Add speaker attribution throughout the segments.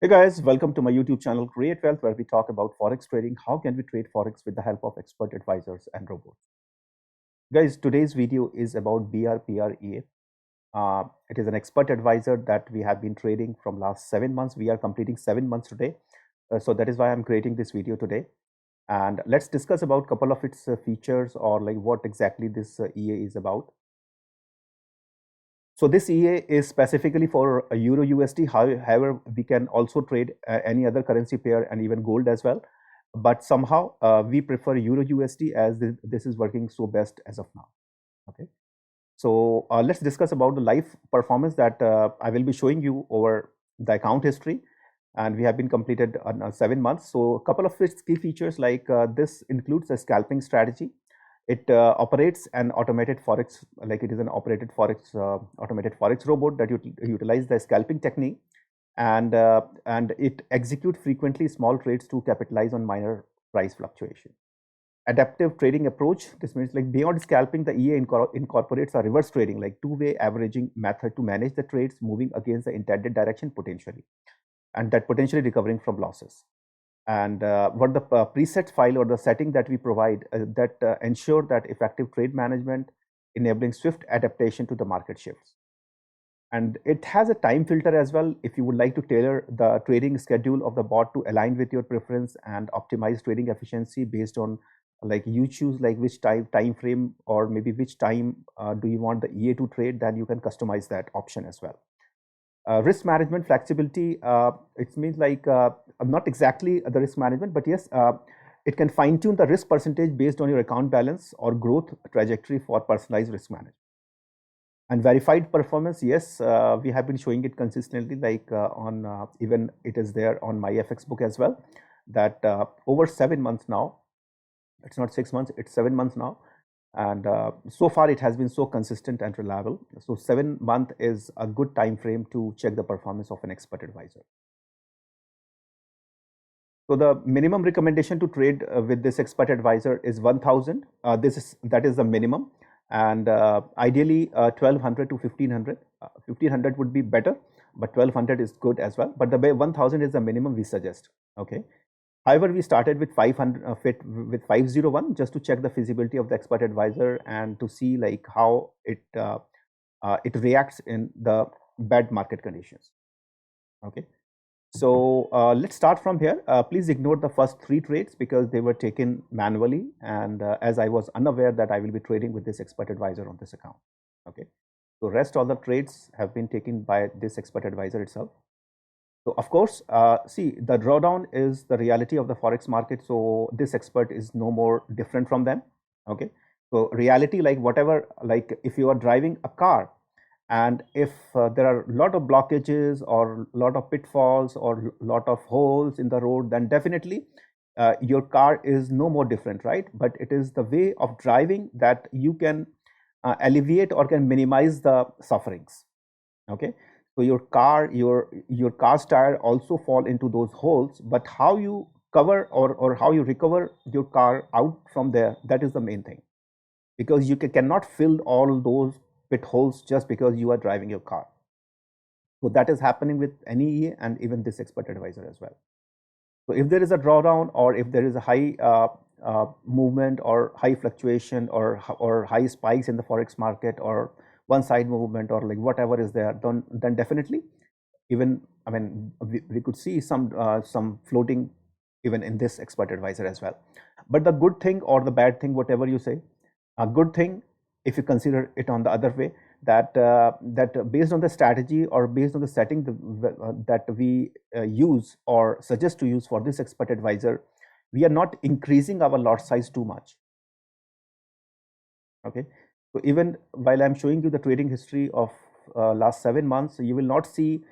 Speaker 1: Hey guys, welcome to my YouTube channel Create Wealth, where we talk about Forex trading. How can we trade Forex with the help of expert advisors and robots? Guys, today's video is about BRPR-EA. It is an expert advisor that we have been trading from last 7 months. We are completing 7 months today. So that is why I'm creating this video today. And let's discuss about a couple of its features, or like what exactly this EA is about. So this EA is specifically for Euro USD. However, we can also trade any other currency pair and even gold as well. But somehow we prefer Euro USD as this is working so best as of now. Okay. So let's discuss about the live performance that I will be showing you over the account history. And we have been completed on 7 months. So a couple of its key features, like this includes a scalping strategy. It operates an automated forex, like it is an automated forex robot that utilize the scalping technique, and it execute frequently small trades to capitalize on minor price fluctuation. Adaptive trading approach. This means like beyond scalping, the EA incorporates a reverse trading, like two-way averaging method to manage the trades moving against the intended direction potentially, and that potentially recovering from losses. And what the preset file or the setting that we provide that ensure that effective trade management, enabling swift adaptation to the market shifts. And it has a time filter as well. If you would like to tailor the trading schedule of the bot to align with your preference and optimize trading efficiency based on, like, you choose like which time frame, or maybe which time do you want the EA to trade, then you can customize that option as well. Risk management flexibility, it means like not exactly the risk management, but yes, it can fine tune the risk percentage based on your account balance or growth trajectory for personalized risk management. And verified performance, yes, we have been showing it consistently, like on even it is there on my FX book as well, that over 7 months now, it's not 6 months, it's 7 months now. And so far it has been so consistent and reliable. So 7 month is a good time frame to check the performance of an expert advisor. So the minimum recommendation to trade with this expert advisor is 1000. That is the minimum, and ideally 1200 to 1500. 1500 would be better, but 1200 is good as well. But the 1000 is the minimum we suggest. Okay. However, we started with 500 with 501 just to check the feasibility of the expert advisor and to see like how it reacts in the bad market conditions. Okay, so let's start from here. Please ignore the first 3 trades because they were taken manually, and as I was unaware that I will be trading with this expert advisor on this account. Okay, so rest all the trades have been taken by this expert advisor itself. So of course, see, the drawdown is the reality of the Forex market. So this expert is no more different from them. Okay. So reality, like whatever, like if you are driving a car and if there are a lot of blockages or a lot of pitfalls or a lot of holes in the road, then definitely your car is no more different, right? But it is the way of driving that you can alleviate or can minimize the sufferings. Okay, so your car's tire also fall into those holes, but how you cover or how you recover your car out from there, that is the main thing, because you cannot fill all those pit holes just because you are driving your car. So that is happening with any EA and even this expert advisor as well. So if there is a drawdown, or if there is a high movement or high fluctuation or high spikes in the Forex market, or one side movement, or like whatever is there, then definitely, even I mean we could see some floating even in this expert advisor as well. But the good thing or the bad thing, whatever you say, a good thing, if you consider it on the other way, that based on the strategy or based on the setting that we use or suggest to use for this expert advisor, we are not increasing our lot size too much. Okay, so even while I'm showing you the trading history of last 7 months, you will not see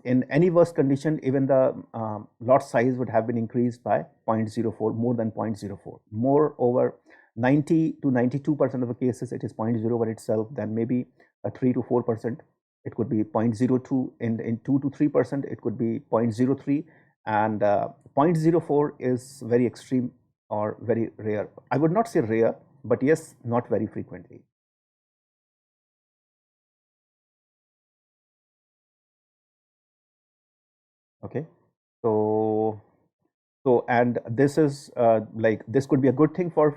Speaker 1: in any worse condition even the lot size would have been increased by 0.04, more than 0.04. Moreover, 90 to 92% of the cases it is 0.01 itself, then maybe a 3 to 4%, it could be 0.02, in 2 to 3% it could be 0.03, and 0.04 is very extreme or very rare. I would not say rare, but yes, not very frequently. Okay, so and this is like this could be a good thing for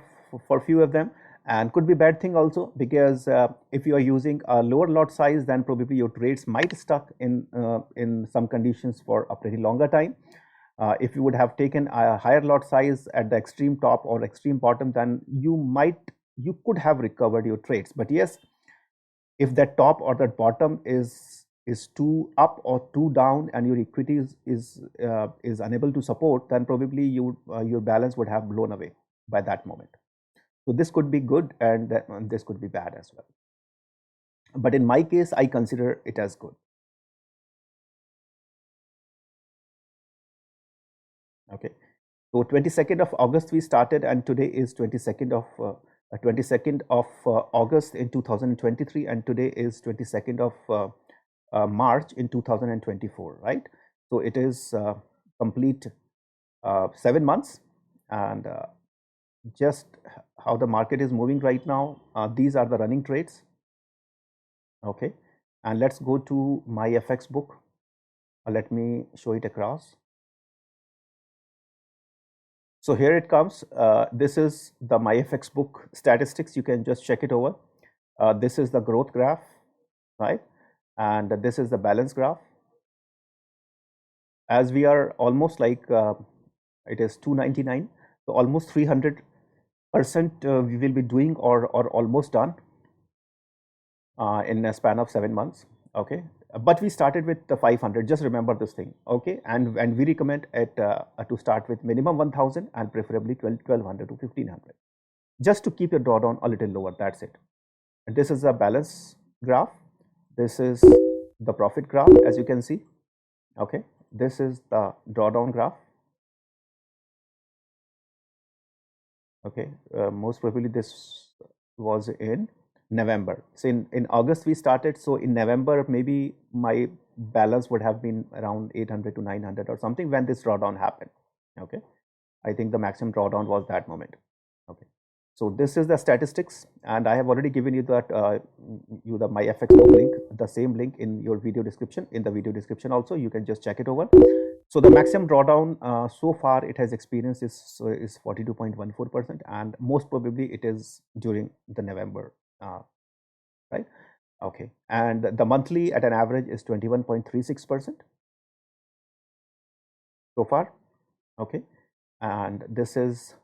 Speaker 1: few of them, and could be bad thing also, because if you are using a lower lot size, then probably your trades might stuck in some conditions for a pretty longer time. If you would have taken a higher lot size at the extreme top or extreme bottom, then you could have recovered your trades. But yes, if that top or that bottom is too up or too down, and your equity is unable to support, then probably your balance would have blown away by that moment. So this could be good, and this could be bad as well. But in my case, I consider it as good. Okay. So 22nd of August we started, and today is 22nd of August in 2023, and today is 22nd of March in 2024, right? So it is complete 7 months, and just how the market is moving right now. These are the running trades. Okay, and let's go to my FX book. Let me show it across. So here it comes. This is the MyFX book statistics. You can just check it over. This is the growth graph, right? And this is the balance graph. As we are almost like it is 299, so almost 300% we will be doing or almost done in a span of 7 months. Okay, but we started with the 500. Just remember this thing. Okay, and we recommend it to start with minimum 1000 and preferably 1200 to 1500, just to keep your drawdown a little lower. That's it. And this is the balance graph. This is the profit graph, as you can see. Okay, this is the drawdown graph. Okay, most probably this was in November. So in August we started. So in November, maybe my balance would have been around 800 to 900 or something when this drawdown happened. Okay, I think the maximum drawdown was that moment. Okay, so this is the statistics, and I have already given you that the MyFX book link, the same link in your video description. In the video description also, you can just check it over. So the maximum drawdown so far it has experienced is 42.14%, and most probably it is during the November, right? Okay, and the monthly at an average is 21.36% so far. Okay, and this is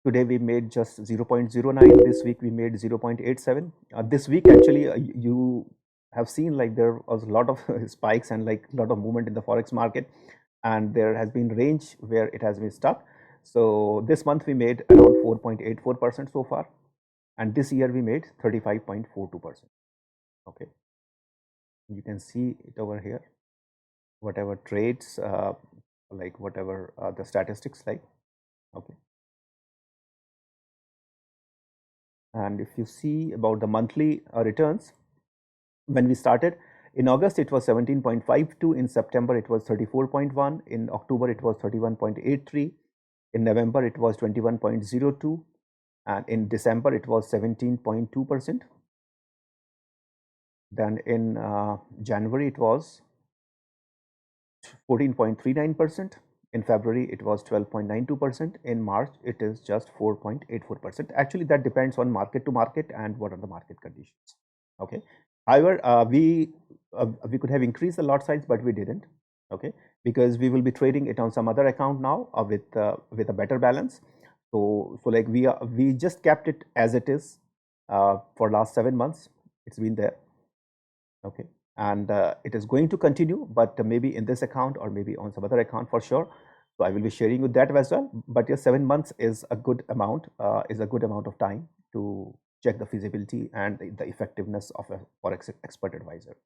Speaker 1: today we made just 0.09. This week we made 0.87. This week actually you have seen like there was a lot of spikes and like a lot of movement in the forex market, and there has been range where it has been stuck. So this month we made around 4.84% so far, and this year we made 35.42%. Okay, you can see it over here, whatever trades like whatever the statistics like. Okay, and if you see about the monthly returns, when we started in August it was 17.52, in September it was 34.1, in October it was 31.83, in November it was 21.02, and in December it was 17.2%. Then in January it was 14.39%. In February it was 12.92%. In March it is just 4.84%. Actually that depends on market to market and what are the market conditions. Okay, however we could have increased the lot size, but we didn't. Okay, because we will be trading it on some other account now with a better balance. So like we just kept it as it is for last 7 months. It's been there. Okay, and it is going to continue, but maybe in this account or maybe on some other account for sure. So I will be sharing with that as well. But yes, 7 months is a good amount of time to check the feasibility and the effectiveness of a forex expert advisor.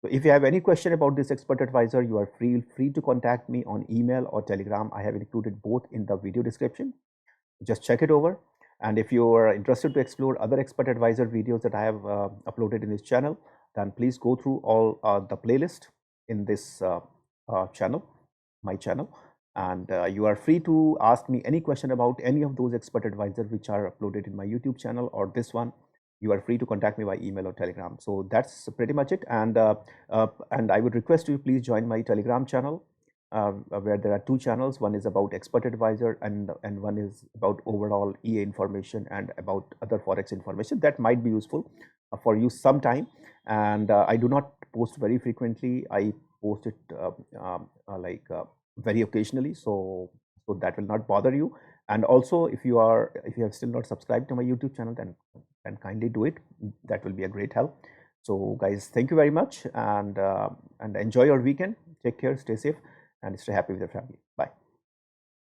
Speaker 1: So if you have any question about this expert advisor, you are free to contact me on email or Telegram. I have included both in the video description. Just check it over. And if you are interested to explore other expert advisor videos that I have uploaded in this channel, then please go through all the playlist in this channel, my channel, and you are free to ask me any question about any of those expert advisors which are uploaded in my YouTube channel or this one. you are free to contact me by email or Telegram. So that's pretty much it. And I would request you please join my Telegram channel, where there are two channels. One is about expert advisor, and one is about overall EA information and about other Forex information that might be useful for you sometime. And I do not post very frequently. I post it very occasionally, so that will not bother you. And also, if you have still not subscribed to my YouTube channel, then kindly do it. That will be a great help. So guys, thank you very much, and enjoy your weekend. Take care, stay safe, and stay happy with your family. Bye.